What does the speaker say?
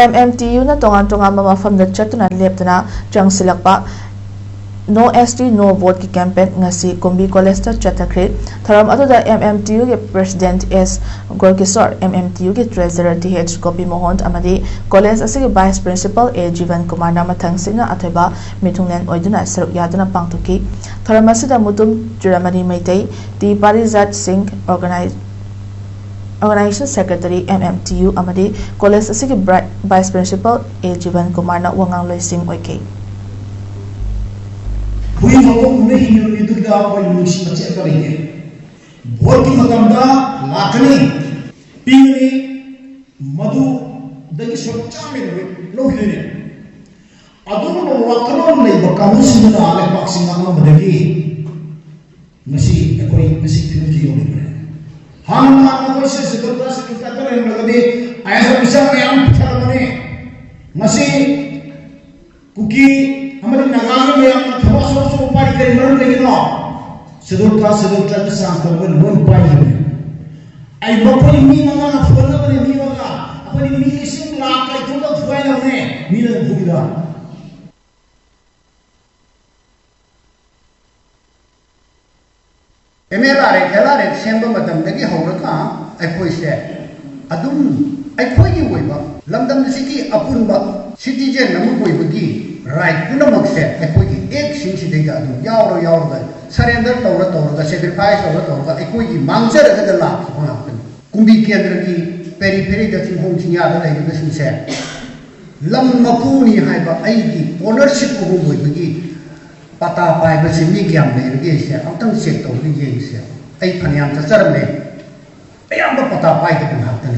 MMTU na tongan mafam na chatuna leptana changsilakpa No ST No Vote ki campaign ngasi kumbi college ta chathakhre tharam aduda MMTU ke president S Gorkisor MMTU ke treasurer TH Gopi Mohon amadi college asige vice principal A Jivan Kumar na mathang sina atheba mithunglen oiduna saruk yaduna pangtuki tharam asida mutum Juramani Maitai T Parijat Singh Organization Secretary MMTU amadi college asige vice principal A Jivan Kumar na wangang loising oike Hui mawang na hinyo ni duda ko yung musi pati ako rin. Buwan ki maganda, lakani, pingani, madu, dagi surat chamin lo hini. Adun mo wakanon na iba kamusi mo na alay paksing ako madagi. Masi ako rin, masi pinutiyo rin. Hang ako isa sa duda sa kita rin nagadi, ay sa isang mayang pitala mo ni. Masi, kuki, हमारे नगाने में हम थोड़ा सा ऊपर के मर गए ना सदुर्ता के साथ में वन पाई है आई बपरी मी मंगा ना फुल बने मी मंगा अपनी मी लिसिंग लाख का तो फुआई ना ने मी ना भूगिदा एलारे सेंब मतम दगी हौरका आई कोई से अदुम आई कोई की वइबा लमदम सिटी अपुनबा सिटीजन नमु वइबगी राइट पुनमक से अखोई एक सिंह सिदेगा अदु यावरो सरेंडर तौर सेक्रीफाइस तौर अखोई मांगजरगद लाखिबा ngakten kumbi केंद्र की पेरीफेरी द थिंहों चिंया द लेबे सिंसे लम मपुनी हाइबा आइगी ओनरशिप को होइबगी पता पाइबे सिमी ग्याम लेबे से अमतंग चेक तौर दी से आई फनियाम चरम ने अयाम पता पाइदे ngakten